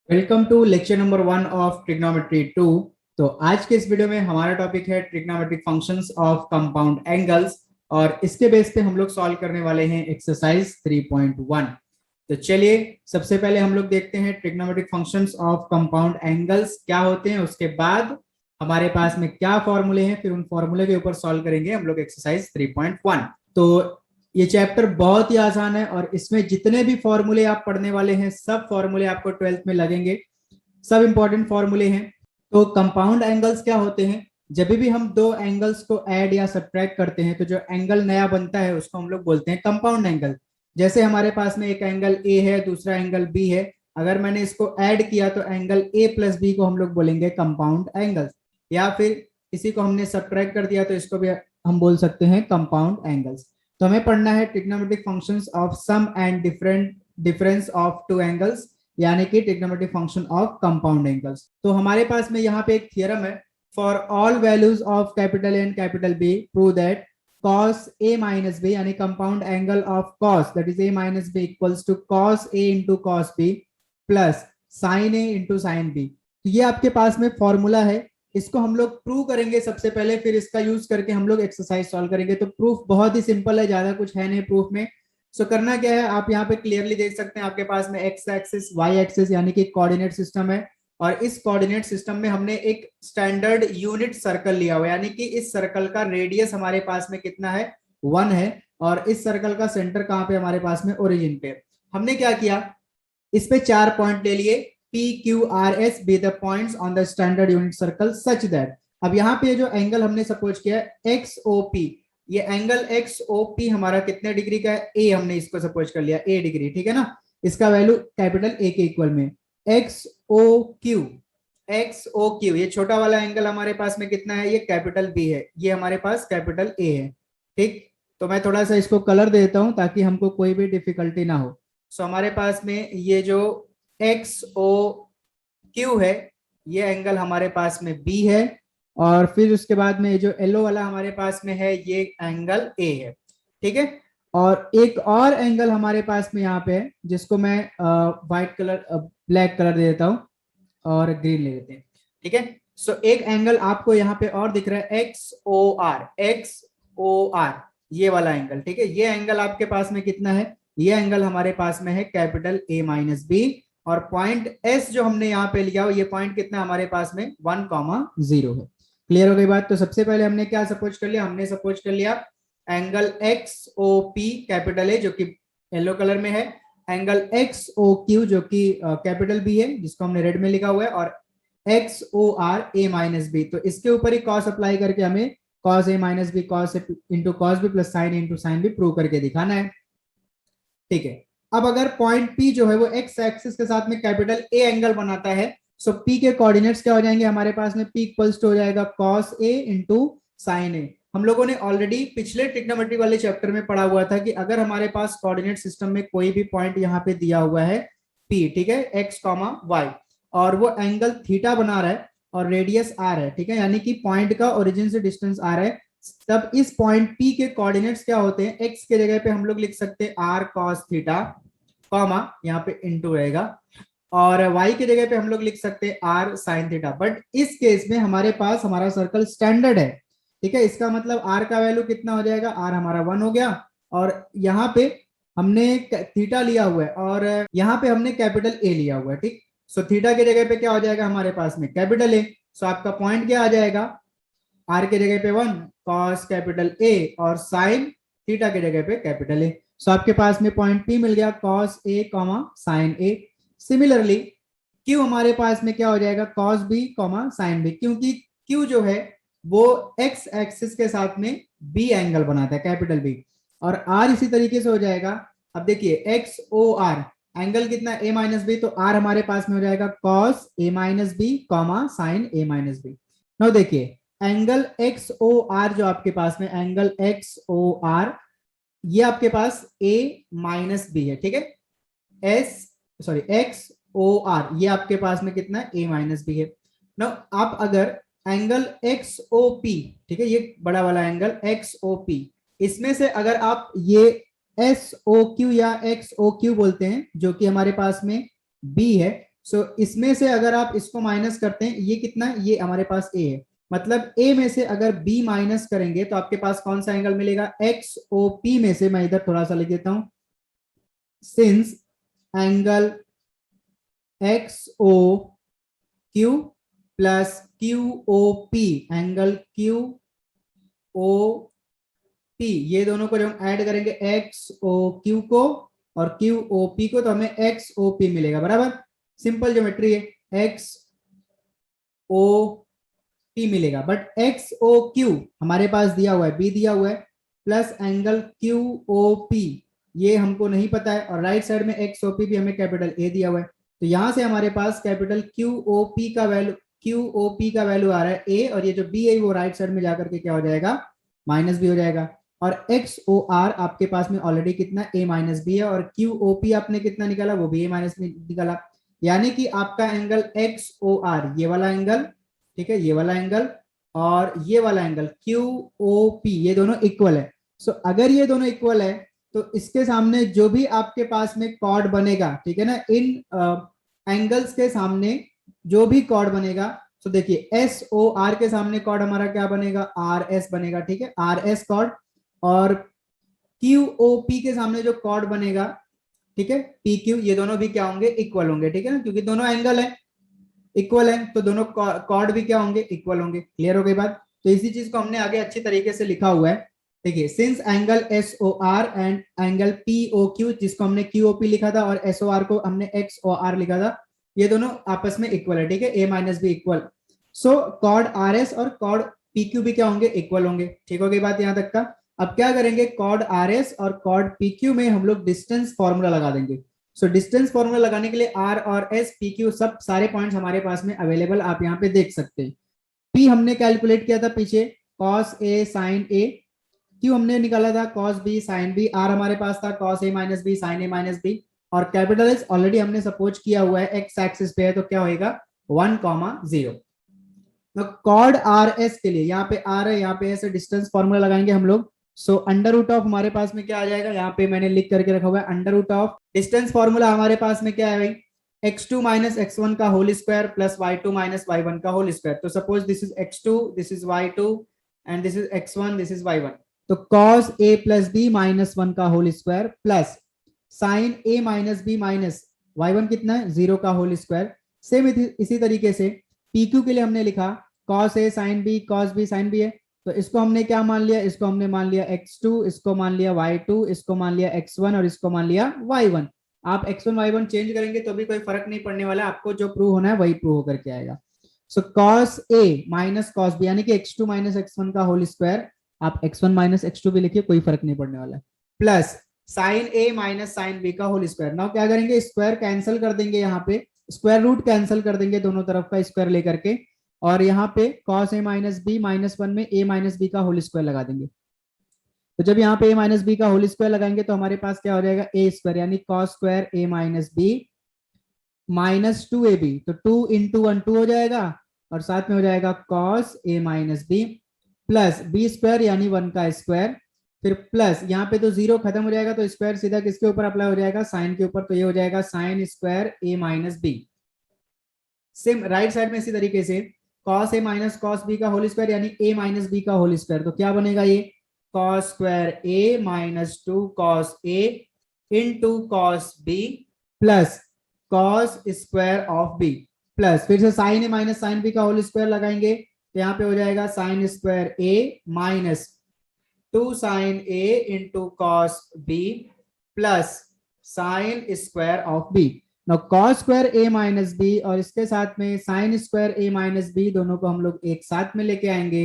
Welcome to lecture number 1 of trigonometry 2। तो आज के इस वीडियो में हमारा टॉपिक है trigonometric functions of compound angles और इसके बेस पे हम लोग सॉल्व करने वाले हैं एक्सरसाइज 3.1। तो चलिए सबसे पहले हम लोग देखते हैं trigonometric functions of compound angles क्या होते हैं, उसके बाद हमारे पास में क्या फॉर्मूले हैं, फिर उन फॉर्मूले के ऊपर सॉल्व करेंगे हम लोग एक्सरसाइज 3.1। तो ये चैप्टर बहुत ही आसान है और इसमें जितने भी फॉर्मूले आप पढ़ने वाले हैं सब फॉर्मूले आपको 12th में लगेंगे, सब इंपॉर्टेंट फॉर्मूले हैं। तो कंपाउंड एंगल्स क्या होते हैं? जब भी हम दो एंगल्स को ऐड या सब्ट्रैक्ट करते हैं तो जो एंगल नया बनता है उसको हम लोग बोलते हैं कंपाउंड एंगल। जैसे हमारे पास में एक एंगल ए है, दूसरा एंगल बी है, अगर मैंने इसको ऐड किया तो एंगल ए प्लस बी को हम लोग बोलेंगे कंपाउंड एंगल्स, या फिर इसी को हमने सब्ट्रैक्ट कर दिया तो इसको भी हम बोल सकते हैं कंपाउंड एंगल्स। तो हमें पढ़ना है trigonometric functions of sum and different difference of two angles, यानी कि trigonometric function of compound angles. तो हमारे पास में यहाँ पे एक थ्योरम है, for all values of capital A and capital B prove that cos a minus b यानी compound angle of cos that is a minus b equals to cos a into cos b plus sin a into sin b। तो ये आपके पास में formula है, इसको हम लोग प्रूव करेंगे सबसे पहले, फिर इसका यूज करके हम लोग एक्सरसाइज सॉल्व करेंगे। तो प्रूफ बहुत ही सिंपल है, ज्यादा कुछ है नहीं प्रूफ में। सो करना क्या है, आप यहाँ पे क्लियरली देख सकते हैं आपके पास में एक्स एक्सिस वाई एक्सिस यानी कि कोऑर्डिनेट सिस्टम है, और इस कोऑर्डिनेट सिस्टम में हमने एक स्टैंडर्ड यूनिट सर्कल लिया हुआ है, यानी कि इस सर्कल का रेडियस हमारे पास में कितना है, 1 है, और इस सर्कल का सेंटर कहाँ पे हमारे पास में, ओरिजिन पे। हमने क्या किया, इस पे 4 पॉइंट ले लिए, P Q R S be the points on the standard unit circle such that, अब यहाँ पे जो एंगल हमने सपोज किया XOP, ये एंगल XOP हमारा कितने डिग्री का है, A हमने इसको सपोज कर लिया A डिग्री, ठीक है ना, इसका वैल्यू कैपिटल A के इक्वल में। XOQ ये छोटा वाला एंगल हमारे पास में कितना है, ये कैपिटल B है, ये हमारे पास कैपिटल A है, ठीक। तो मैं थोड़ा सा इसको कलर देता हूं ताकि हमको कोई भी डिफिकल्टी ना हो। सो हमारे पास में ये जो XOQ है, ये एंगल हमारे पास में B है, और फिर उसके बाद में जो येलो वाला हमारे पास में है ये एंगल A है, ठीक है। और एक और एंगल हमारे पास में यहाँ पे है जिसको मैं व्हाइट कलर ब्लैक कलर दे देता हूँ और ग्रीन ले लेते हैं, ठीक है। सो एक एंगल आपको यहाँ पे और दिख रहा है XOR ये वाला एंगल, ठीक है। ये एंगल आपके पास में कितना है, ये एंगल हमारे पास में है कैपिटल A माइनस बी, और पॉइंट S जो हमने यहाँ पे लिया हो, ये पॉइंट कितना हमारे पास में 1,0 है। क्लियर हो गई बात। तो सबसे पहले हमने क्या सपोज कर लिया, हमने सपोज कर लिया एंगल XOP कैपिटल A जो कि येलो कलर में है, एंगल XOQ जो कि कैपिटल B है जिसको हमने रेड में लिखा हुआ है, और XOR A माइनस बी। तो इसके ऊपर ही कॉस अप्लाई करके हमें cos A minus B cos into cos B plus sin into sin B prove करके दिखाना है, ठीक है। अब अगर पॉइंट P जो है वो एक्स एक्सिस के साथ में कैपिटल A एंगल बनाता है, सो P के कोऑर्डिनेट्स क्या हो जाएंगे हमारे पास में, P इक्वल्स टू हो जाएगा cos A into sin A। हम लोगों ने ऑलरेडी पिछले ट्रिग्नोमेट्री वाले चैप्टर में पढ़ा हुआ था कि अगर हमारे पास कोऑर्डिनेट सिस्टम में कोई भी पॉइंट यहाँ पे दिया हुआ है P, ठीक है, x y, और वो एंगल थीटा बना रहा है और रेडियस r है, ठीक है, यानी कि पॉइंट का ओरिजिन से डिस्टेंस r है, तब इस पॉइंट P के कोऑर्डिनेट्स क्या होते हैं, x के जगह पे हम लोग लिख सकते हैं r cos थीटा, कॉमा यहाँ पे इनटू रहेगा, और y की जगह पे हम लोग लिख सकते हैं r sin थीटा। बट इस केस में हमारे पास हमारा सर्कल स्टैंडर्ड है, ठीक है, इसका मतलब r का वैल्यू कितना हो जाएगा, r हमारा 1 हो गया, और यहाँ पे हमने थीटा लिया हुआ है और यहाँ पे हमने कैपिटल A लिया हुआ है, ठीक। सो थीटा की जगह पे क्या हो जाएगा हमारे पास में कैपिटल A। सो आपका पॉइंट क्या आ जाएगा, r के जगह पे 1 cos कैपिटल A और sin थीटा के जगह पे कैपिटल A। सो आपके पास में पॉइंट P मिल गया cos A sin A। Similarly Q हमारे पास में क्या हो जाएगा, cos B sin B, क्योंकि Q जो है वो x एक्सिस के साथ में B एंगल बनाता है कैपिटल B, और R इसी तरीके से हो जाएगा। अब देखिए XOR एंगल कितना A माइनस बी, तो R हमारे पास में हो जाएगा cos A minus B sin A minus B. Now देखिए एंगल XOR जो आपके पास में एंगल XOR ये आपके पास A माइनस बी है, ठीक है, XOR ये आपके पास में कितना है, A माइनस बी है। नो आप अगर एंगल XOP, ठीक है, ये बड़ा वाला एंगल XOP, इसमें से अगर आप ये SOQ या XOQ बोलते हैं जो कि हमारे पास में B है, सो इसमें से अगर आप इसको माइनस करते हैं, ये कितना है, ये हमारे पास ए है, मतलब ए में से अगर बी माइनस करेंगे तो आपके पास कौन सा एंगल मिलेगा, एक्स ओ पी में से मैं इधर थोड़ा सा लिख देता हूं, since angle X O Q plus Q O P, angle Q O P, ये दोनों को जब हम ऐड करेंगे एक्स ओ क्यू को और क्यू ओ पी को, तो हमें एक्स ओ पी मिलेगा, बराबर, सिंपल ज्योमेट्री है, एक्स ओ पी मिलेगा। बट एक्स ओ क्यू हमारे पास दिया हुआ है, बी दिया हुआ है, plus angle Q O P ये हमको नहीं पता है, और राइट साइड में एक्स ओ पी भी हमें कैपिटल ए दिया हुआ है, तो यहां से हमारे पास कैपिटल क्यू ओ पी का वैल्यू, क्यू ओ पी का वैल्यू आ रहा है ए, और ये जो बी है वो राइट साइड में जाकर के क्या हो जाएगा, माइनस बी हो जाएगा। और एक्स ओ आर आपके पास में ऑलरेडी कितना ए माइनस बी है, और क्यू ओ पी आपने कितना निकाला, वो भी ए माइनस बी निकाला, यानी कि आपका एंगल एक्स ओ आर ये वाला एंगल, ठीक है, ये वाला एंगल और ये वाला एंगल क्यू ओ पी ये दोनों इक्वल है। सो अगर ये दोनों इक्वल है तो इसके सामने जो भी आपके पास में कॉर्ड बनेगा, ठीक है ना, इन एंगल्स के सामने जो भी कॉर्ड बनेगा, तो देखिए एस ओ आर के सामने कॉर्ड हमारा क्या बनेगा, आर एस बनेगा, ठीक है, आर एस कॉर्ड, और क्यू ओ पी के सामने जो कॉर्ड बनेगा, ठीक है, पी क्यू, ये दोनों भी क्या होंगे, इक्वल होंगे, ठीक है ना, क्योंकि दोनों एंगल है, इक्वल है, तो दोनों कॉर्ड भी क्या होंगे, इक्वल होंगे। क्लियर हो गई बात। तो इसी चीज को हमने आगे अच्छी तरीके से लिखा हुआ है, देखिए, since angle S O R and angle P O Q, जिसको हमने क्यू ओ पी लिखा था और एस ओ आर को हमने एक्स ओ आर लिखा था, ये दोनों आपस में इक्वल है, ठीक है, ए माइनस बी इक्वल, सो कॉर्ड आर एस और कॉर्ड पी क्यू भी क्या होंगे, इक्वल होंगे। ठीक हो गई बात यहां तक का। अब क्या करेंगे, कॉर्ड आर एस और कॉर्ड पी क्यू में हम लोग डिस्टेंस फॉर्मूला लगा देंगे। सो डिस्टेंस फॉर्मूला लगाने के लिए आर और एस पी क्यू सब सारे पॉइंट्स हमारे पास में अवेलेबल, आप यहाँ पे देख सकते हैं। पी हमने कैलकुलेट किया था पीछे, cos A sine A, Q हमने निकाला था cos B sine B, R हमारे पास था cos A minus B sine A minus B, और कैपिटल एस ऑलरेडी हमने सपोज किया हुआ है एक्स एक्सिस पे है, तो क्या होगा 1,0। तो कॉर्ड आर एस के लिए यहाँ पे आर है, यहाँ पे ऐसे डिस्टेंस फॉर्मूला लगाएंगे हम लोग। सो अंडर रूट ऑफ हमारे पास में क्या आ जाएगा, यहाँ पे मैंने लिख करके रखा हुआ है, under root of distance formula हमारे पास में क्या है भाई, x2 माइनस x1 का whole square plus y2 minus y1 का होल स्क्वायर। तो suppose this is x2, this is y2 and this is x1, this is y1। तो cos a plus B minus 1 का whole square plus sine a minus B minus y1 कितना है 0 का whole square. Same इसी तरीके से PQ के लिए हमने लिखा cos a sin b cos b sin b है, तो इसको हमने क्या मान लिया, इसको हमने मान लिया x2, इसको मान लिया y2, इसको मान लिया x1 और इसको मान लिया y1। आप x1 y1 चेंज करेंगे तो भी कोई फर्क नहीं पड़ने वाला, आपको जो प्रूव होना है वही प्रूव होकर के आएगा। सो cos a minus cos b यानी कि x2 माइनस x1 का होल स्क्वायर, आप x1 माइनस x2 भी लिखिए, कोई फर्क नहीं पड़ने वाला है, plus sine a minus sine b का होल स्क्वायर। नाउ क्या करेंगे, स्क्वायर कैंसिल कर देंगे, यहाँ पे स्क्वायर रूट कैंसिल कर देंगे दोनों तरफ का स्क्वायर लेकर के, और यहाँ पे cos a minus B minus 1 में a माइनस बी का होल स्क्वायर लगा देंगे। तो जब यहाँ पे a माइनस बी का होल स्क्वायर लगाएंगे तो हमारे पास क्या हो जाएगा, a स्क्वायर यानी cos square a minus B minus 2ab, तो 2 इंटू 1 2 हो जाएगा, और साथ में हो जाएगा cos a minus B plus B square यानी 1 का स्क्वायर, फिर प्लस यहाँ पे तो जीरो खत्म हो जाएगा, तो स्क्वायर सीधा किसके ऊपर अप्लाई हो जाएगा, साइन के ऊपर, तो ये हो जाएगा sine square a minus B. Same right side में इसी तरीके से cos a minus cos b का होल स्क्वायर यानी a माइनस b का होल स्क्वायर, तो क्या बनेगा ये cos square a minus 2 cos a into cos b plus cos square of b, plus फिर से sine a minus sine b का होल स्क्वायर लगाएंगे, तो यहाँ पे हो जाएगा sine square a minus 2 sine a into cos b plus sine square of b। Now cos square a minus B और इसके साथ में sine square a minus B दोनों को हम लोग एक साथ में लेके आएंगे,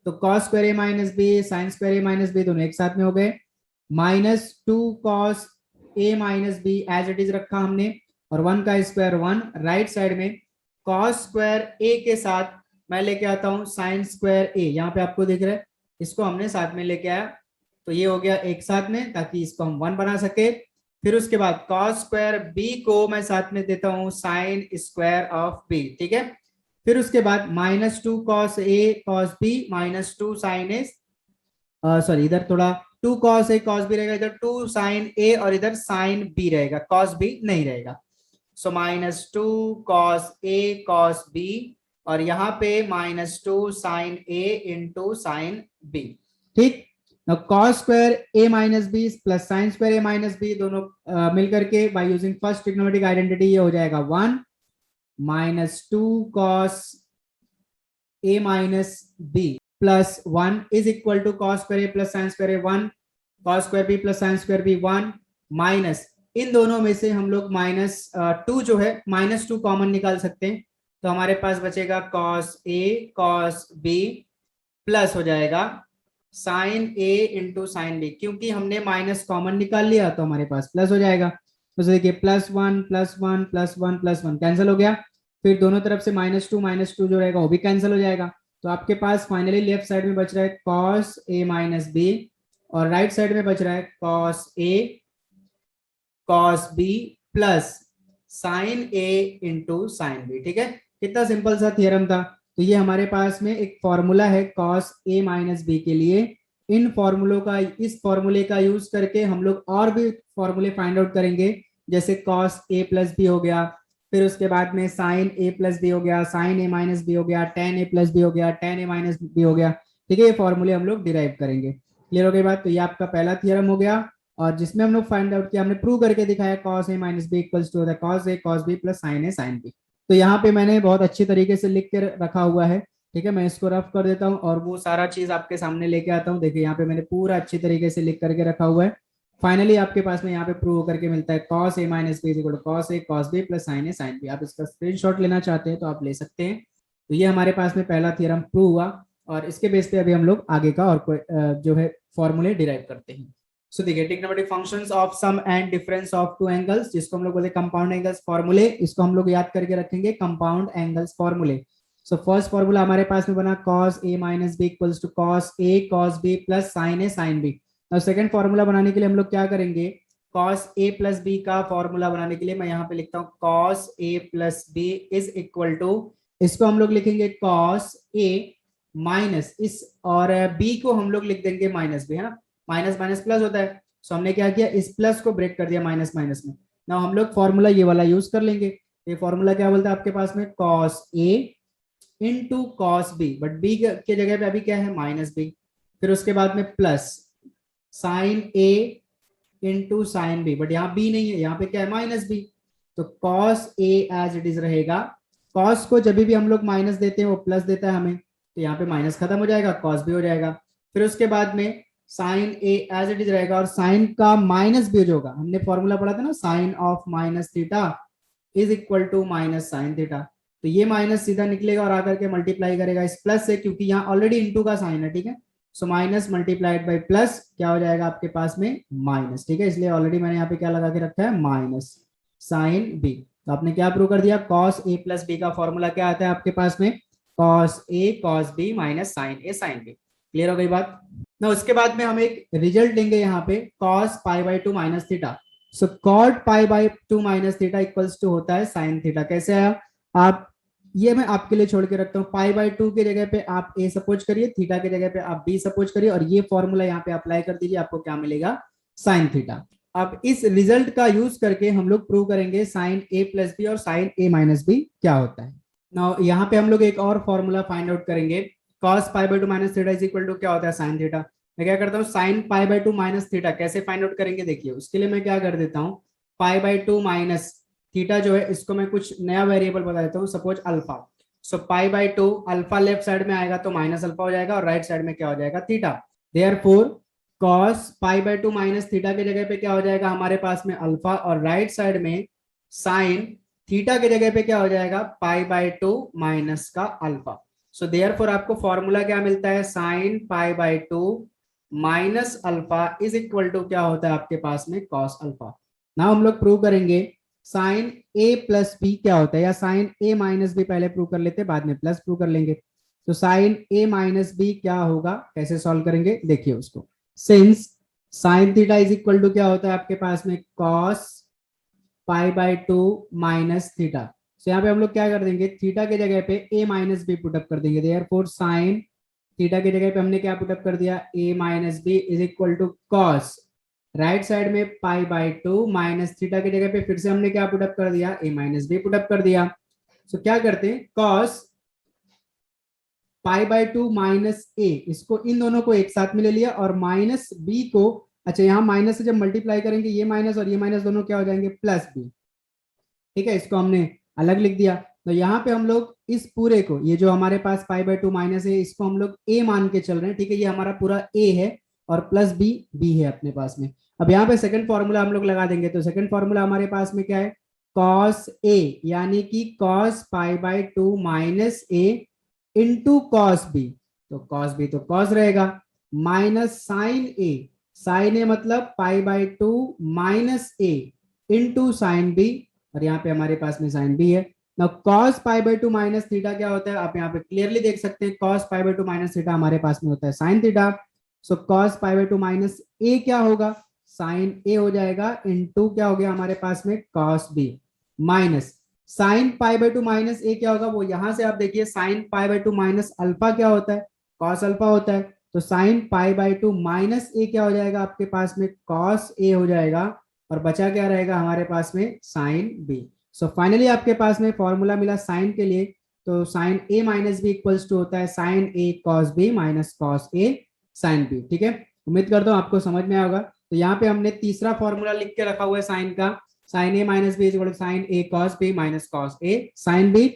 तो cos square a minus B sine square a minus B दोनों एक साथ में हो गए, minus 2 cos a minus B as it is रखा हमने, और 1 का स्क्वायर 1, राइट साइड में cos स्क्वायर a के साथ मैं लेके आता हूं साइन स्क्वायर a, यहाँ पे आपको दिख रहा है, इसको हमने साथ में लेके आया, तो ये हो गया एक साथ में, ताकि इसको हम 1 बना सके। फिर उसके बाद cos स्क्वायर b को मैं साथ में देता हूं साइन स्क्वायर ऑफ b, ठीक है। फिर उसके बाद minus 2 cos a cos b minus 2 sine A, sorry इधर थोड़ा 2 cos a cos b रहेगा, इधर 2 साइन a और इधर साइन b रहेगा, cos b नहीं रहेगा। सो -2 cos A cos B, और यहाँ पे -2 sin A into sin B। ठीक, cos square A minus B plus sine square A minus B दोनों मिलकर के by using first trigonometric identity ये हो जाएगा 1 -2 cos A minus B plus 1 is equal to cos square A plus sine square A 1 cos square B plus sine square B 1 minus इन दोनों में से हम लोग -2 जो है -2 कॉमन निकाल सकते हैं, तो हमारे पास बचेगा cos A cos B plus हो जाएगा sin A into sine B, क्योंकि हमने माइनस कॉमन निकाल लिया तो हमारे पास प्लस हो जाएगा। तो देखिए +1 +1 +1 +1 कैंसिल हो गया, फिर दोनों तरफ से -2 जो रहेगा वो भी कैंसिल हो जाएगा। तो आपके पास फाइनली लेफ्ट साइड में बच रहा है cos A माइनस बी और राइट साइड में बच रहा है cos A cos B plus sin A into sine B। ठीक है, कितना सिंपल सा थियरम था। तो ये हमारे पास में एक फॉर्मूला है cos A माइनस बी के लिए। इन फॉर्मूलों का, इस फॉर्मूले का यूज करके हम लोग और भी फॉर्मूले फाइंड आउट करेंगे, जैसे cos A प्लस बी हो गया, फिर उसके बाद में sin A प्लस बी हो गया, sin A माइनस बी हो गया, tan A प्लस बी हो गया, tan A माइनस बी हो गया। ठीक है, ये फॉर्मूले हम लोग डिराइव करेंगे। क्लियर हो गई बात। तो ये आपका पहला थियरम हो गया, और जिसमें हम लोग फाइंड आउट किया, हमने प्रूव करके दिखाया cos A minus B equals to होता है cos A cos B plus sin A sin B। तो यहाँ पे मैंने बहुत अच्छी तरीके से लिख के रखा हुआ है। ठीक है, मैं इसको रफ कर देता हूँ और वो सारा चीज आपके सामने लेके आता हूँ। देखिए यहाँ पे मैंने पूरा अच्छी तरीके से लिख करके रखा हुआ है। फाइनली आपके पास में यहाँ पे प्रूव करके मिलता है cos A minus B equal to cos A cos B plus sin A sin B। आप इसका स्क्रीनशॉट लेना चाहते हैं तो आप ले सकते हैं। तो ये हमारे पास में पहला थियरम प्रूव हुआ, और इसके बेस पे अभी हम लोग आगे का और कोई जो है फॉर्मूले डिराइव करते हैं। सो देखिए, trigonometric functions of sum and difference of two angles, जिसको हम लोग बोलते हैं कंपाउंड एंगल्स फॉर्मूले, इसको हम लोग याद करके रखेंगे कंपाउंड एंगल्स फॉर्मूले। सो फर्स्ट फॉर्मूला हमारे पास में बना cos A minus B equals to cos A cos B plus sin A sin B। और सेकंड फॉर्मूला बनाने के लिए हम लोग क्या करेंगे, cos A प्लस B का फॉर्मूला बनाने के लिए मैं यहाँ पे लिखता हूँ cos A plus B is equal to, इसको हम लोग लिखेंगे cos A माइनस इस, और B को हम लोग लिख देंगे माइनस B, है ना, माइनस माइनस प्लस होता है। सो हमने क्या किया, इस प्लस को ब्रेक कर दिया माइनस माइनस में। ना हम लोग फॉर्मूला ये वाला यूज कर लेंगे। ये फॉर्मूला क्या बोलता है आपके पास में, cos A into cos B, but B के जगह पे अभी क्या है माइनस B, फिर उसके बाद में plus sin A into sine B, but यहाँ B नहीं है, यहाँ पे क्या है माइनस B। तो cos A as it is रहेगा, cos को जब भी हम लोग माइनस देते हैं वो प्लस देता है हमें, तो यहाँ पे माइनस खत्म हो जाएगा, cos B हो जाएगा। फिर उसके बाद में sine A as it is रहेगा, और साइन का माइनस B जो होगा, हमने फॉर्मूला पढ़ा था ना, sine of minus theta is equal to minus sine theta. तो ये माइनस सीधा निकलेगा और आकर के मल्टीप्लाई करेगा इस प्लस से, क्योंकि यहाँ ऑलरेडी इंटू का साइन है। ठीक है, so minus multiplied by plus क्या हो जाएगा आपके पास में माइनस। ठीक है, इसलिए ऑलरेडी मैंने यहाँ पे क्या लगा के रखा है माइनस साइन B। तो आपने क्या प्रूव कर दिया, cos A प्लस B का फॉर्मूला क्या आता है आपके पास में, cos A cos B minus sine A sin B। Clear हो गई बात ना। उसके बाद में हम एक रिजल्ट लेंगे यहाँ पे cos pi by 2 minus theta. So cot pi by 2 minus theta equals to होता है साइन थीटा। कैसे आया, आप ये मैं आपके लिए छोड़ के रखता हूँ, पाई बाई 2 की जगह पे आप A सपोज करिए, थीटा की जगह पे आप B सपोज करिए, और ये फॉर्मूला यहाँ पे अप्लाई कर दीजिए, आपको क्या मिलेगा साइन थीटा। अब इस रिजल्ट का यूज करके हम लोग प्रूव करेंगे साइन A प्लस बी और साइन A माइनस बी क्या होता है। नाउ यहाँ पे हम लोग एक और फॉर्मूला फाइंड आउट करेंगे, cos pi by 2 minus theta is equal to क्या होता है साइन थीटा। मैं क्या करता हूँ, sine pi by 2 minus theta कैसे फाइंड आउट करेंगे, देखिए उसके लिए मैं क्या कर देता हूँ, पाई बाई 2 माइनस थीटा जो है इसको मैं कुछ नया वेरिएबल बता देता हूँ, suppose alpha. So pi by 2 alpha left side में आएगा तो माइनस अल्फा हो जाएगा, और राइट साइड में क्या हो जाएगा theta. Therefore cos pi by 2 minus theta के जगह पे क्या हो जाएगा हमारे पास में अल्फा, और राइट साइड में साइन थीटा के जगह पे क्या हो जाएगा पाई बाई 2 माइनस का अल्फा। सो देयरफॉर आपको फॉर्मूला क्या मिलता है, sine pi by 2 minus alpha is equal to क्या होता है आपके पास में cos अल्फा। ना हम लोग प्रूव करेंगे साइन A प्लस बी क्या होता है, या साइन A माइनस बी पहले प्रूव कर लेते हैं, बाद में प्लस प्रूव कर लेंगे। तो साइन A माइनस बी क्या होगा, कैसे सॉल्व करेंगे देखिए उसको। Since sine theta is equal to क्या होता है आपके पास में cos pi by 2 minus theta. तो यहाँ पे हम लोग क्या कर देंगे, थीटा के जगह पे A माइनस बी पुटअप कर देंगे। देयरफॉर साइन थीटा की जगह पे हमने क्या पुटअप कर दिया, A minus B is equal to cos right side में पाई बाय 2 माइनस थीटा की जगह पे फिर से हमने क्या पुटअप कर दिया, a माइनस बी पुटअप कर दिया। सो क्या करते हैं, cos पाई बाय 2 माइनस ए, इसको इन दोनों को एक साथ में ले लिया और माइनस बी को, अच्छा यहाँ माइनस से जब मल्टीप्लाई करेंगे ये माइनस और ये माइनस दोनों क्या हो जाएंगे, प्लस बी। ठीक है, इसको हमने अलग लिख दिया। तो यहाँ पे हम लोग इस पूरे को, ये जो हमारे पास पाई बाय 2 माइनस है, इसको हम लोग ए मान के चल रहे हैं। ठीक है, ये हमारा पूरा ए है और प्लस बी बी है अपने पास में। अब यहाँ पे सेकंड फॉर्मूला हम लोग लगा देंगे। तो सेकंड फॉर्मूला हमारे पास में क्या है, कॉस ए, यानी कि cos pi by 2 minus A into cos B. तो कॉस बी तो कॉस रहेगा, minus sine A, sine A मतलब pi by 2 minus A into sine B, और यहाँ पे हमारे पास में साइन बी है। ना cos pi by 2 minus theta क्या होता है, आप यहाँ पे क्लियरली देख सकते हैं, cos pi by 2 minus theta हमारे पास में होता है sine theta. So cos pi by 2 minus A क्या होगा, साइन ए हो जाएगा, इनटू क्या हो गया हमारे पास में cos B, minus sine pi by 2 minus A क्या होगा, वो यहां से आप देखिए, sine pi by 2 minus alpha क्या होता है, कॉस अल्फा होता है। तो sine pi by 2 minus A क्या हो जाएगा आपके पास में, कॉस ए हो जाएगा, और बचा क्या रहेगा हमारे पास में, साइन बी। सो फाइनली आपके पास में फॉर्मूला मिला साइन के लिए। तो sine A minus B equals to होता है sine A cos B minus cos A sine B. ठीक है, उम्मीद करता हूँ आपको समझ में आया होगा। तो यहाँ पे हमने तीसरा फॉर्मूला लिख के रखा हुआ है साइन का, sine A minus B is equal to sine A cos B minus cos A sine B.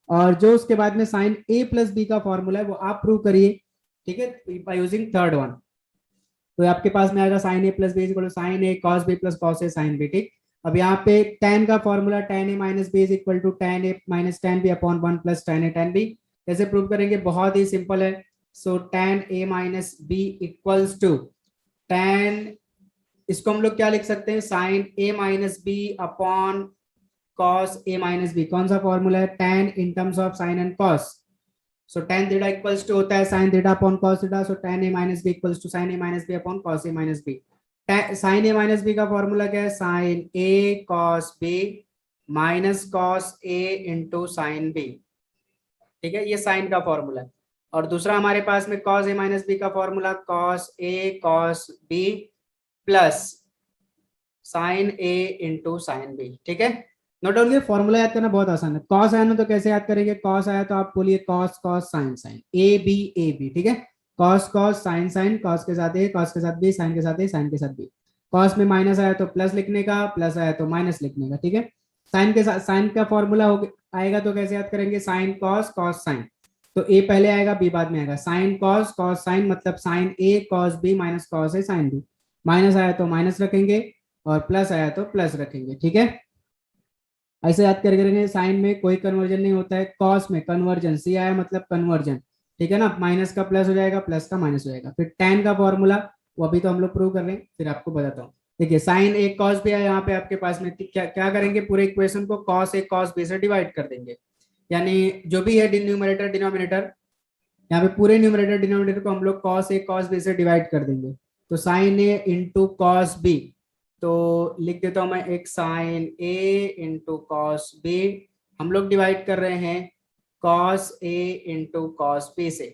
और जो उसके बाद में साइन ए प्लस बी का फॉर्मूला है वो आप प्रूव करिए। ठीक है, बाय यूजिंग थर्ड वन। तो आपके पास में आएगा sine A plus B is equal to sine A cos B plus cos A sine B. ठीक, अब यहाँ पे tan का formula tan A minus B is equal to tan A minus tan B upon 1 plus tan A tan B. कैसे prove करेंगे, बहुत ही simple है। So tan A minus B equals to tan, इसको हम लोग क्या लिख सकते हैं, sine A minus B upon cos A minus B. कौन सा फॉर्मूला है, tan in terms of sine and cos. So tan theta equals to होता है sine theta upon cos theta. So tan A minus B equals to sine A minus B upon cos A minus B. Sine A minus B का formula क्या है, sine A cos B minus cos A into sine B. ठीक है, ये sign का formula है। और दूसरा हमारे पास में कॉस ए माइनस बी का formula cos A cos B plus sine A into sine B. ठीक है, नोट डाउन, फॉर्मूला याद करना बहुत आसान है। कॉस आया ना तो कैसे याद करेंगे, कॉस आया तो आप बोलिए cos cos sine sine A B. ठीक है, cos cos sine sine, cos के साथ ए, कॉस के साथ बी, साइन के साथ ए, साइन के साथ बी। कॉस में माइनस आया तो प्लस लिखने का, प्लस आया तो माइनस लिखने का। ठीक है, साइन के साथ साइन का फॉर्मूला हो आएगा तो कैसे याद करेंगे, साइन कॉस कॉस साइन, तो ए पहले आएगा बी बाद में आएगा, साइन कॉस कॉस साइन मतलब sign A cos B minus cos A sine B. Minus आया तो माइनस रखेंगे और प्लस आया तो प्लस रखेंगे। ठीक है, ऐसे याद कर करेंगे। साइन में कोई कन्वर्जन नहीं होता है, कॉस में कन्वर्जन, सी आया मतलब कन्वर्जन। ठीक है ना, माइनस का प्लस हो जाएगा, प्लस का माइनस हो जाएगा। फिर tan का फॉर्मूला वो अभी तो हम लोग प्रूव कर रहे हैं, फिर आपको बताता हूँ। देखिए साइन ए कॉस बी है यहाँ पे आपके पास में, क्या क्या करेंगे, पूरे इक्वेशन को कॉस ए कॉस बी से डिवाइड कर देंगे, यानी जो भी है न्यूमरेटर डिनोमिनेटर, यहाँ पे पूरे न्यूमरेटर डिनोमिनेटर को हम लोग कॉस ए कॉस बी से डिवाइड कर देंगे। तो sine A into cos B, तो लिख देता हूं मैं, एक sign A into cos B, हम लोग डिवाइड कर रहे हैं cos A into cos B से।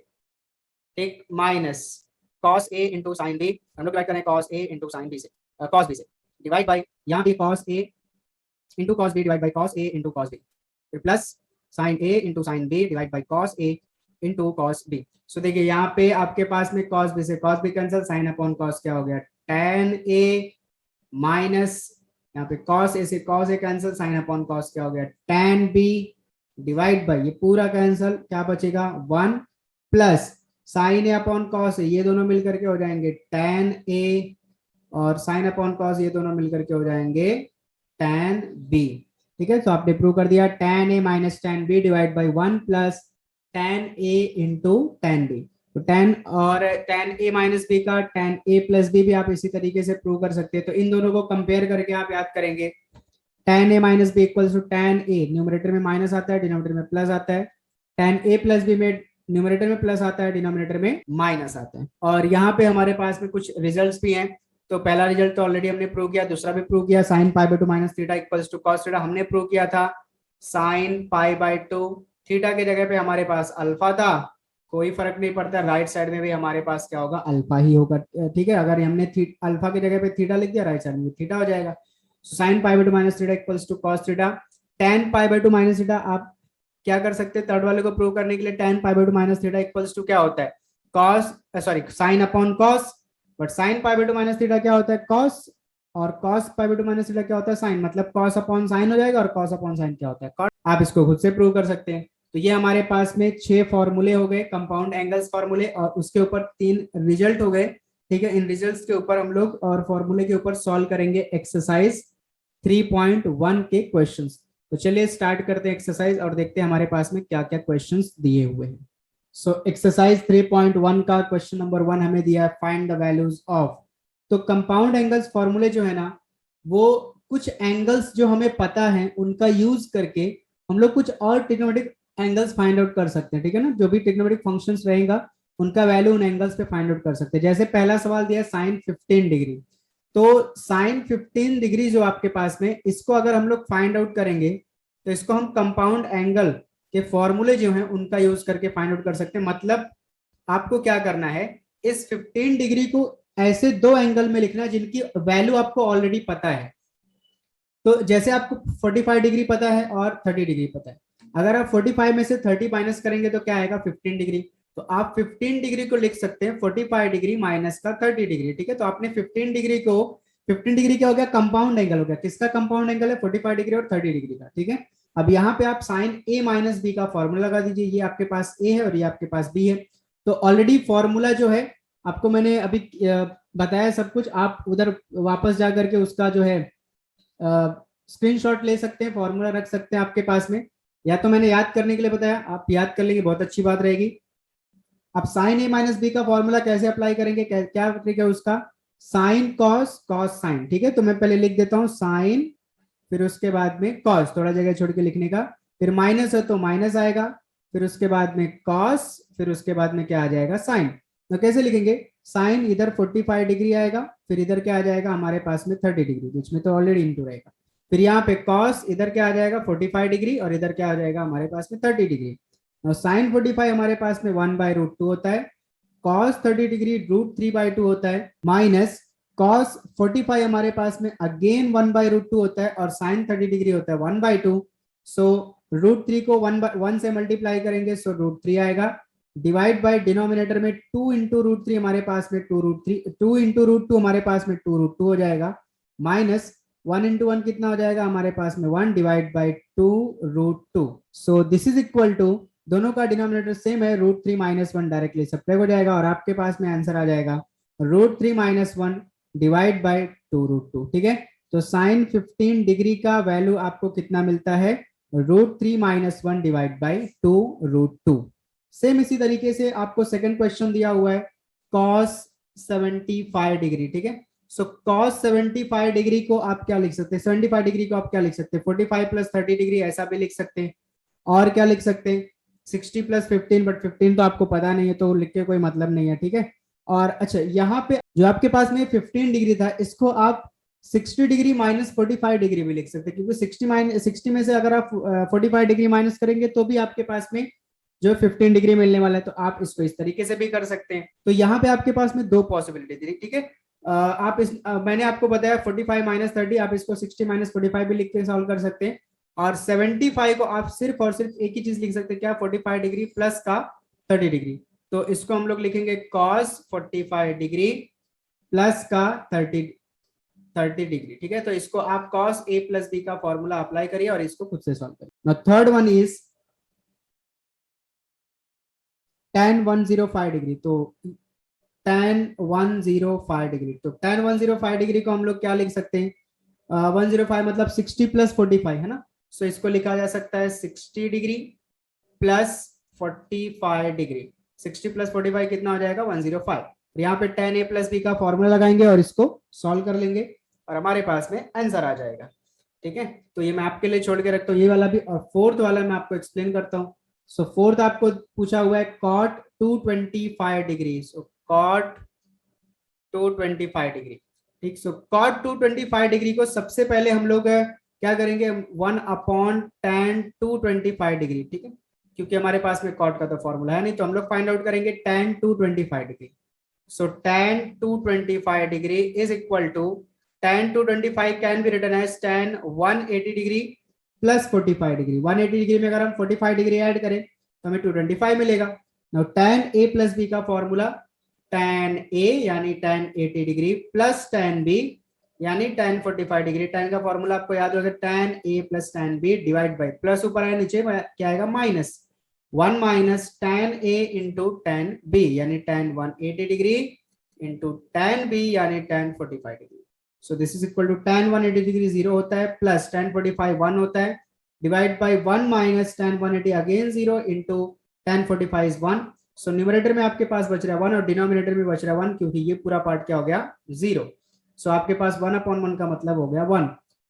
ठीक, minus cos A into sine B, हम लोग डिवाइड कर रहे हैं cos A into sine B से, कॉस बी से, डिवाइड बाई यहाँ पे cos A into cos B divide by cos A into cos B, फिर plus sine A into sine B divide by cos A into cos B. So देखिए यहाँ पे आपके पास में कॉस बी से cos B cancel, sine upon cos क्या हो गया, tan ए माइनस यहाँ पे कॉस ए से cos A cancel, sine upon cos क्या हो गया, tan बी डिवाइड बाई ये पूरा कैंसिल, क्या बचेगा 1 प्लस साइन ए अपॉन कॉस ए, ये दोनों मिलकर के हो जाएंगे tan ए, और साइन अपॉन कॉस ये दोनों मिलकर के हो जाएंगे tan बी। ठीक है, तो आपने प्रूव कर दिया tan A minus tan B divide by 1 plus tan A into tan B. तो tan और tan ए माइनस बी का tan ए प्लस बी भी आप इसी तरीके से प्रूव कर सकते हैं। तो इन दोनों को कंपेयर करके आप याद करेंगे, tan A minus B equals to tan A, numerator में माइनस आता है, डिनोमिनेटर में प्लस आता है, tan ए प्लस बी में न्यूमरेटर में प्लस आता है, डिनोमिनेटर में माइनस आता है। और यहाँ पे हमारे पास में कुछ रिजल्ट्स भी हैं। तो पहला रिजल्ट तो ऑलरेडी हमने प्रूव किया, दूसरा भी प्रूव किया, sine pi by 2 minus theta equals to cos theta हमने प्रूव किया था, साइन पाई बाय 2 थीटा की जगह पे हमारे पास अल्फा था, कोई फर्क नहीं पड़ता, राइट साइड में भी हमारे पास क्या होगा, अल्फा ही होगा। ठीक है, अगर हमने अल्फा की जगह पे थीटा लिख दिया, राइट साइड में थीटा हो जाएगा। Sine pi by two minus theta equals to cos theta. Tan pi by two minus theta, आप क्या कर सकते हैं थर्ड वाले को प्रूव करने के लिए, tan pi by two minus theta equals to क्या होता है, cos, sorry sine upon cos. But sine pi by two minus theta क्या होता है, कॉस, और cos pi by two minus theta क्या होता है, साइन, मतलब कॉस अपॉन साइन हो जाएगा, और कॉस अपॉन साइन क्या होता है, cos। आप इसको खुद से प्रूव कर सकते हैं। तो ये हमारे पास में 6 फॉर्मूले हो गए, कंपाउंड एंगल्स फॉर्मूले, और उसके ऊपर 3 रिजल्ट हो गए। ठीक है, इन रिजल्ट्स के ऊपर हम लोग और फॉर्मूले के ऊपर सॉल्व करेंगे एक्सरसाइज 3.1 के क्वेश्चंस। तो चलिए स्टार्ट करते हैं एक्सरसाइज और देखते हैं हमारे पास में क्या क्या क्वेश्चंस दिए हुए हैं। सो एक्सरसाइज 3.1 का क्वेश्चन नंबर 1 हमें दिया है, फाइंड द वैल्यूज ऑफ। तो कंपाउंड एंगल्स फॉर्मूले जो है ना, वो कुछ एंगल्स जो हमें पता है उनका यूज करके हम लोग कुछ और ट्रिग्नोमेट्रिक एंगल्स फाइंड आउट कर सकते हैं। ठीक है ना, जो भी ट्रिग्नोमेट्रिक फंक्शंस रहेगा उनका वैल्यू उन एंगल्स पे फाइंड आउट कर सकते हैं। जैसे पहला सवाल दिया साइन 15 डिग्री, तो साइन 15 डिग्री जो आपके पास में, इसको अगर हम लोग फाइंड आउट करेंगे तो इसको हम कंपाउंड एंगल के फॉर्मूले जो हैं उनका यूज करके फाइंड आउट कर सकते हैं। मतलब आपको क्या करना है, इस 15 डिग्री को ऐसे दो एंगल में लिखना जिनकी वैल्यू आपको ऑलरेडी पता है। तो जैसे आपको 45 डिग्री पता है और 30 डिग्री पता है, अगर आप 45 में से 30 माइनस करेंगे तो क्या आएगा, 15 डिग्री। तो आप 15 डिग्री को लिख सकते हैं 45 डिग्री माइनस का 30 डिग्री। ठीक है, तो आपने 15 डिग्री को, 15 डिग्री क्या हो गया, कंपाउंड एंगल हो गया। किसका कंपाउंड एंगल है, 45 डिग्री और 30 डिग्री का। ठीक है, अब यहाँ पे आप साइन ए माइनस बी का फॉर्मूला लगा दीजिए। ये आपके पास ए है और ये आपके पास बी है। तो ऑलरेडी फॉर्मूला जो है आपको मैंने अभी बताया सब कुछ, आप उधर वापस जा करके उसका जो है स्क्रीनशॉट ले सकते हैं, फॉर्मूला रख सकते हैं आपके पास में, या तो मैंने याद करने के लिए बताया, आप याद कर लेंगे बहुत अच्छी बात रहेगी। अब साइन ए माइनस बी का फॉर्मूला कैसे अप्लाई करेंगे, क्या ट्रिक है उसका, साइन कॉस कॉस साइन। ठीक है, तो मैं पहले लिख देता हूं साइन, फिर उसके बाद में कॉस, थोड़ा जगह छोड़ के लिखने का, फिर माइनस है तो माइनस आएगा, फिर उसके बाद में कॉस, फिर उसके बाद में क्या आ जाएगा, साइन। तो कैसे लिखेंगे, साइन इधर 45 डिग्री आएगा, फिर इधर क्या आ जाएगा हमारे पास में 30 डिग्री, बीच में तो ऑलरेडी इंटू रहेगा, फिर यहाँ पे कॉस इधर क्या आ जाएगा 45 डिग्री, और इधर क्या आ जाएगा हमारे पास में 30 डिग्री। साइन 45 हमारे पास में 1/√2 होता है, कॉस 30 डिग्री √3/2 होता है, माइनस कॉस 45 हमारे पास में अगेन 1/√2 होता है, और साइन 30 डिग्री होता है 1/2। सो √3 को 1 से मल्टीप्लाई करेंगे, सो √3 आएगा, डिवाइड बाय डिनोमिनेटर में 2 इंटू √3 हमारे पास में 2√3, 2 इंटू √2 हमारे पास में 2√2 हो जाएगा, माइनस 1 इंटू 1 कितना हो जाएगा हमारे पास में 1 divide by 2√2। So this is equal to, दोनों का डिनोमिनेटर सेम है, √3 माइनस 1 डायरेक्टली सब्ट्रैक्ट हो जाएगा, और आपके पास में आंसर आ जाएगा √3 माइनस 1 डिवाइड बाई 2√2। ठीक है, तो साइन 15 डिग्री का वैल्यू आपको कितना मिलता है, √3 माइनस 1 डिवाइड बाई 2√2। सेम इसी तरीके से आपको सेकंड क्वेश्चन दिया हुआ है, कॉस 75 डिग्री। ठीक है, सो कॉस 75 डिग्री को आप क्या लिख सकते हैं, 75 डिग्री को आप क्या लिख सकते हैं, 45 प्लस 30 डिग्री ऐसा भी लिख सकते हैं, और क्या लिख सकते हैं 60 प्लस 15, बट 15 तो आपको पता नहीं है तो लिख के कोई मतलब नहीं है। ठीक है, और अच्छा यहाँ पे जो आपके पास में 15 डिग्री था, इसको आप 60 डिग्री माइनस 45 डिग्री भी लिख सकते हैं, क्योंकि 60 में से अगर आप 45 डिग्री माइनस करेंगे तो भी आपके पास में जो 15 डिग्री मिलने वाला है, तो आप इसको इस तरीके से भी कर सकते हैं। तो यहाँ पे आपके पास में दो पॉसिबिलिटी थी। ठीक है, आप इस मैंने आपको बताया 45 माइनस 30, आप इसको 60 माइनस 45 भी लिख के सॉल्व कर सकते हैं, और 75 को आप सिर्फ और सिर्फ एक ही चीज लिख सकते हैं, क्या, 45 डिग्री प्लस का 30 डिग्री। तो इसको हम लोग लिखेंगे कॉस 45 डिग्री प्लस का 30 डिग्री। ठीक है, तो इसको आप कॉस ए प्लस बी का फॉर्मूला अप्लाई करिए और इसको खुद से सॉल्व करिए। Now third one is tan 105 degree. तो tan 105 डिग्री, तो tan 105 डिग्री को हम लोग क्या लिख सकते हैं, 105 मतलब 60 प्लस 45 है ना, सो इसको लिखा जा सकता है 60 डिग्री प्लस 45 डिग्री। 60 प्लस 45 कितना हो जाएगा 105। यहाँ पे tan a प्लस बी का फॉर्मूला लगाएंगे और इसको सॉल्व कर लेंगे और हमारे पास में आंसर आ जाएगा। ठीक है, तो ये मैं आपके लिए छोड़ के रखता हूँ, ये वाला भी, और फोर्थ वाला मैं आपको एक्सप्लेन करता हूँ। सो फोर्थ आपको पूछा हुआ है cot 225 डिग्री, सो cot 225 डिग्री। ठीक, सो cot 225 डिग्री को सबसे पहले हम लोग क्या करेंगे, 1 अपॉन tan 225 डिग्री। ठीक है, क्योंकि हमारे पास में कॉट का तो फॉर्मूला है नहीं, तो हम लोग फाइंड आउट करेंगे tan 225 degree. So tan 225 degree is equal to tan 225 can be written as tan 180 degree plus 45 degree. 180 degree में अगर हम 45 डिग्री ऐड करें तो हमें 225 मिलेगा। Now tan a plus b का फॉर्मूला tan a यानी tan 80 degree plus tan b यानी tan 45 डिग्री। tan का फॉर्मूला आपको याद होगा tan a plus tan b divide by, plus ऊपर आया नीचे क्या आएगा minus, 1 minus tan a into tan b यानी tan 180 degree into tan b यानी tan 45 degree. So this is equal to tan 180 degree 0 होता है प्लस tan 45 1 होता है divide by 1 minus tan 180 again 0 into tan 45 is 1। So numerator में आपके पास बच रहा है 1 और डिनोमिनेटर में बच रहा है 1 क्योंकि ये पूरा पार्ट क्या हो गया 0। सो आपके पास 1/1 का मतलब हो गया 1।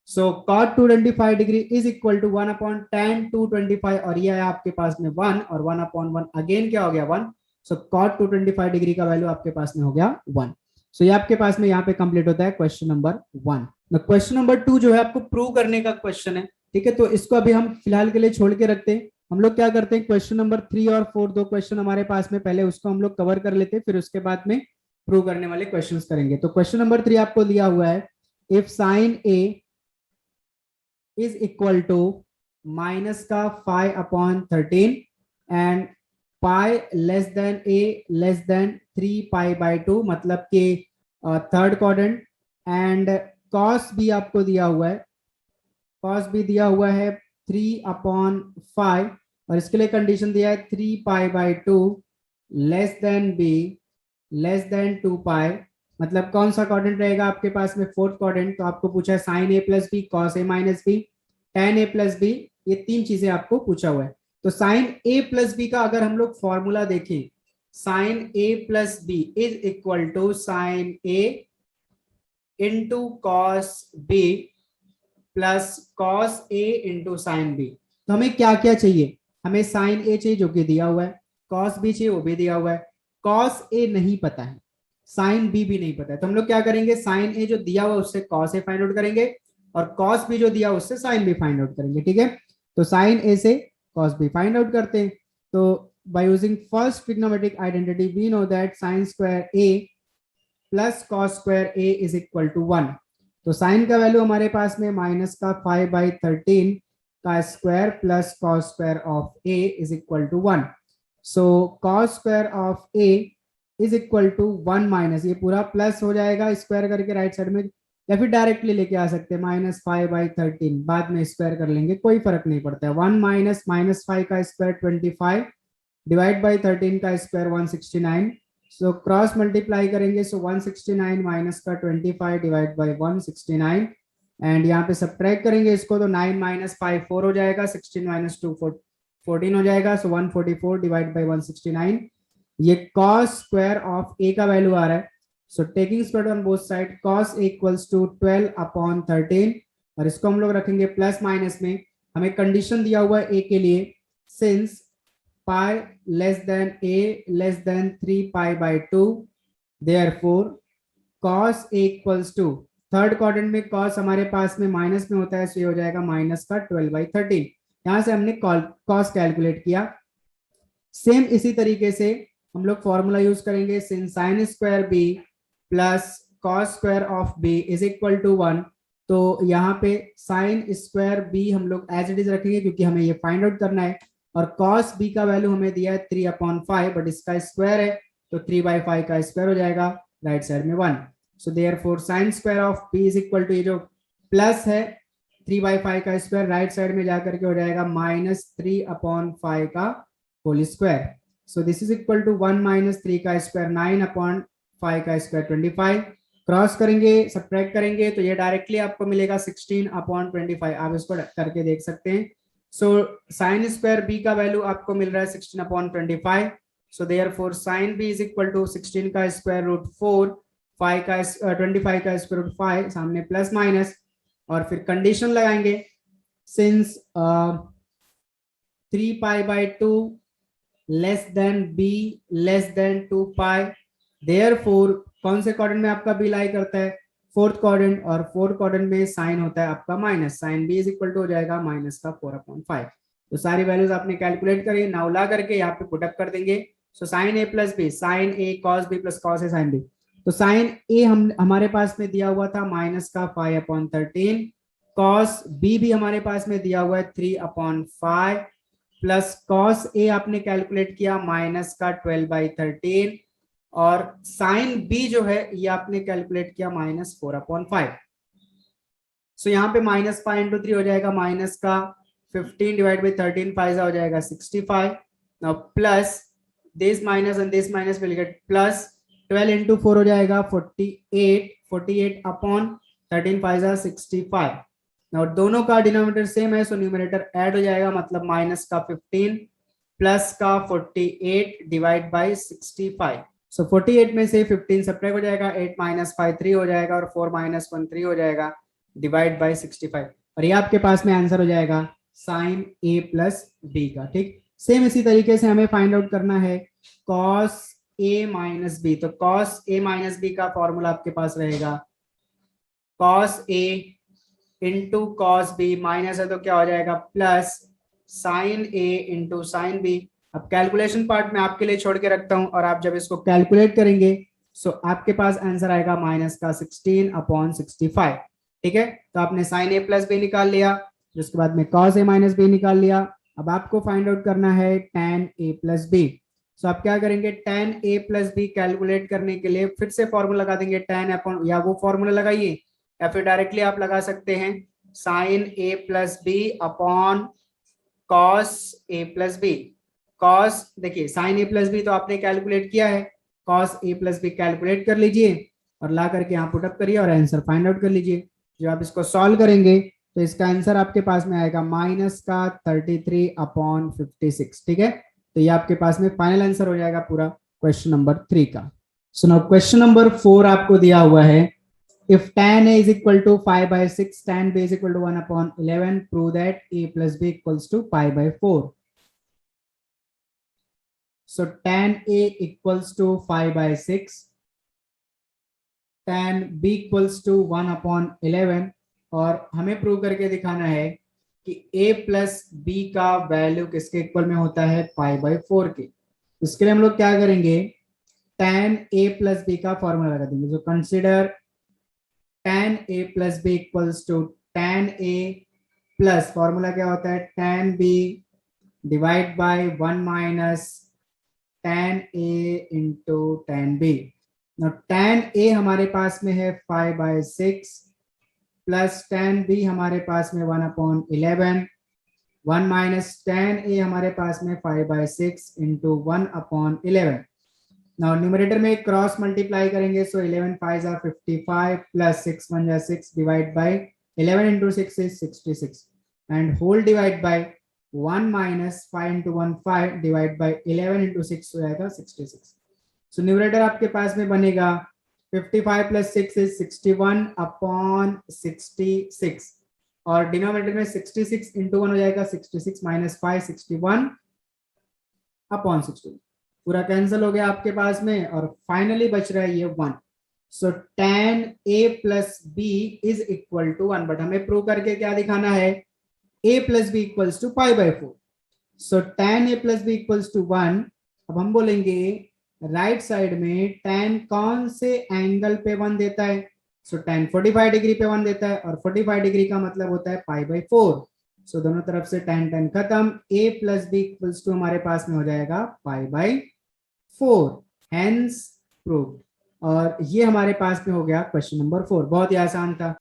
So cot 225 degree is equal to 1 upon tan 225 और ये है आपके पास में 1 और 1/1 अगेन क्या हो गया 1। सो cot 225 डिग्री का वैल्यू आपके पास में हो गया 1। सो ये आपके पास में यहाँ पे कंप्लीट होता है क्वेश्चन नंबर 1। क्वेश्चन नंबर 2 जो है आपको प्रूव करने का क्वेश्चन है, ठीक है। तो इसको अभी हम फिलहाल के लिए छोड़ के रखते हैं। हम लोग क्या करते हैं, क्वेश्चन नंबर 3 और 4 दो क्वेश्चन हमारे पास में, पहले उसको हम लोग कवर कर लेते हैं, फिर उसके बाद में प्रूव करने वाले क्वेश्चंस करेंगे। तो क्वेश्चन नंबर 3 आपको दिया हुआ है, if sine A is equal to minus का 5/13 and pi less than A less than 3π/2, मतलब कि थर्ड क्वाड्रेंट, एंड कॉस भी आपको दिया हुआ है, कॉस भी दिया हुआ है 3/5 और इसके लिए कंडीशन दिया है 3π/2 less than B less than 2π, मतलब कौन सा क्वाड्रेंट रहेगा आपके पास में फोर्थ क्वाड्रेंट। तो आपको पूछा है sine A plus B, cos A minus B, ten A plus B, ये तीन चीजें आपको पूछा हुआ है। तो साइन ए प्लस बी का अगर हम लोग फॉर्मूला देखें, sine A plus B is equal to sine A into cos B plus cos A into sine B. तो हमें क्या क्या चाहिए, हमें साइन ए चाहिए जो कि दिया हुआ है, कॉस बी चाहिए वो भी दिया हुआ है, कॉस ए नहीं पता है, साइन बी भी नहीं पता है। तो हम लोग क्या करेंगे, साइन ए जो दिया हुआ उससे कॉस ए फाइंड आउट करेंगे और कॉस बी जो दिया उससे साइन बी फाइंड आउट करेंगे, ठीक है। तो साइन ए से कॉस बी फाइंड आउट करते हैं। तो by using first trigonometric identity we know that sine square A plus cos square A is equal to 1। तो साइन का वैल्यू हमारे पास में माइनस का 5/13 का square plus cos square of A is equal to 1। So cos square of A is equal to 1 minus, ये पूरा plus हो जाएगा स्क्वायर करके राइट साइड में, या फिर डायरेक्टली लेके आ सकते हैं -5/13, बाद में स्क्वायर कर लेंगे, कोई फर्क नहीं पड़ता है। 1 माइनस -5 का स्क्वायर 25 डिवाइड बाई 13 का स्क्वायर 169। सो क्रॉस मल्टीप्लाई करेंगे, सो 169 माइनस का 25 डिवाइड बाई 169 एंड यहाँ पे सब्ट्रैक्ट करेंगे इसको, तो 9 माइनस 5 4 हो जाएगा, 16 माइनस 2 14 हो जाएगा। सो 144 डिवाइड बाई 169, ये कॉस स्क्वायर ऑफ ए का वैल्यू आ रहा है। So taking square on both side, cos equals to 12/13 और इसको हम लोग रखेंगे प्लस माइनस में। हमें कंडीशन दिया हुआ है ए के लिए, since pi less than A less than 3π/2 therefore cos A equals to, third quadrant में कॉस हमारे पास में माइनस में होता है, सो ये हो जाएगा माइनस का 12/13। यहां से हमने कॉस कैलकुलेट किया। सेम इसी तरीके से हम लोग फॉर्मूला यूज करेंगे, since sine square B plus cos square of B is equal to 1। तो यहाँ पे साइन स्क्वायर बी हम लोग एज इट इज रखेंगे क्योंकि हमें ये फाइंड आउट करना है, और कॉस बी का वैल्यू हमें दिया है 3/5 बट इसका स्क्वायर है तो 3/5 का स्क्वायर हो जाएगा, राइट साइड में 1। So therefore sine square of B is equal to, ये जो प्लस है 3/5 का स्क्वायर राइट साइड में जाकर के हो जाएगा -3/5 का whole square. So this is equal to 1 minus 3 का स्क्वायर 9/5 का स्क्वायर 25, क्रॉस करेंगे सब्ट्रैक्ट करेंगे तो ये डायरेक्टली आपको मिलेगा 16/25। आप इसको करके देख सकते हैं। सो साइन स्क्वायर बी का वैल्यू आपको मिल रहा है 16/25। So therefore sine B is equal to 16 का स्क्वायर रूट 4 5 का 25 का स्क्वायर रूट 5, सामने प्लस माइनस और फिर कंडीशन लगाएंगे, since 3π/2 less than B less than 2π, therefore कौन से क्वाड्रेंट में आपका बी लाई करता है, फोर्थ क्वाड्रेंट, और फोर्थ क्वाड्रेंट में साइन होता है आपका minus, sine B is equal to हो जाएगा माइनस का 4/5। तो सारी वैल्यूज आपने कैलकुलेट करी, नाउ ला करके यहाँ पे पुटअप कर देंगे। So sine A plus B, sine A cos B plus cos A sine B. तो साइन ए हम हमारे पास में दिया हुआ था माइनस का 5/13, कॉस बी भी हमारे पास में दिया हुआ है 3/5, प्लस कॉस ए आपने कैलकुलेट किया माइनस का 12/13, और साइन बी जो है ये आपने कैलकुलेट किया -4/5। सो यहाँ पे -5 × 3 हो जाएगा माइनस का 15/13, 5 हो जाएगा 65। Now plus this minus and this minus will get plus 12 × 4 हो जाएगा 48, 48/13, 5 65। नाउ दोनों का डिनोमिनेटर सेम है, सो न्यूमरेटर ऐड हो जाएगा, मतलब माइनस का 15 प्लस का 48 डिवाइड बाई 65। सो 48 में से 15 सब्ट्रैक्ट हो जाएगा, 8 - 5 3 हो जाएगा, और 4 - 1 3 हो जाएगा, डिवाइड बाई 65। और ये आपके पास में आंसर हो जाएगा साइन ए प्लस बी का। ठीक, सेम इसी तरीके से हमें फाइंड आउट करना है कॉस ए माइनस बी। तो कॉस ए माइनस बी का फॉर्मूला आपके पास रहेगा cos A into cos B, minus है तो क्या हो जाएगा plus sine A into sine B. अब कैलकुलेशन पार्ट में आपके लिए छोड़ के रखता हूं, और आप जब इसको कैलकुलेट करेंगे सो आपके पास आंसर आएगा माइनस का 16/65। ठीक है, तो आपने साइन ए प्लस बी निकाल लिया, जिसके बाद में कॉस ए माइनस बी निकाल लिया। अब आपको फाइंड आउट करना है tan a plus B. So आप क्या करेंगे, tan a plus B calculate करने के लिए फिर से फॉर्मूला लगा देंगे, tan अपॉन, या वो फॉर्मूला लगाइए या फिर डायरेक्टली आप लगा सकते हैं sine A plus B upon cos A plus B. Cos, देखिए साइन ए प्लस बी तो आपने कैलकुलेट किया है, cos A plus B calculate कर लीजिए और ला करके यहाँ पुटअप करिए और आंसर फाइंड आउट कर लीजिए। जब आप इसको सॉल्व करेंगे तो इसका आंसर आपके पास में आएगा माइनस का 33/56। ठीक है, तो ये आपके पास में फाइनल आंसर हो जाएगा पूरा क्वेश्चन नंबर 3 का। सो नाउ क्वेश्चन नंबर 4 आपको दिया हुआ है, if tan a is equal to 5/6, tan b is equal to 1/11, prove that a plus b equals to pi/4. So tan a equals to 5/6, tan b equals to 1/11, और हमें prove करके दिखाना है कि a प्लस b का value किसके equal में होता है, pi/4 के। इसके लिए हम लोग क्या करेंगे, tan a प्लस b का फॉर्मूला लगा देंगे। जो consider tan a plus b equals to tan a plus, formula क्या होता है, tan b divide by 1 minus tan a into tan b। now tan a हमारे पास में है 5/6 प्लस tan b हमारे पास में 1/11, 1 माइनस tan a हमारे पास में 5/6 इंटू 1/11। नाउ न्यूमरेटर में क्रॉस मल्टीप्लाई करेंगे, so 11 5 are 55 plus 6 1 are 6 divide by 11 into 6 is 66, and whole divide by 1 minus 5 into 1 5 divide by 11 into 6 हो जाएगा 66। सो न्यूमरेटर आपके पास में बनेगा 55 प्लस 6 is 61/66, और डिनोमिनेटर में 66 into 1 हो जाएगा 66 माइनस 5 61/61, पूरा कैंसिल हो गया आपके पास में, और फाइनली बच रहा है ये 1। So tan a plus B is equal to 1, but हमें प्रूव करके क्या दिखाना है, a plus B equals to pi/4। So tan a plus B equals to 1। अब हम बोलेंगे राइट साइड में tan कौन से एंगल पे 1 देता है, सो tan 45 डिग्री पे 1 देता है, और 45 डिग्री का मतलब होता है pi/4। सो दोनों तरफ से tan tan खत्म, a plus B equals to हमारे पास में हो जाएगा pi/4, हेंस प्रूव्ड। और ये हमारे पास में हो गया क्वेश्चन नंबर 4, बहुत ही आसान था।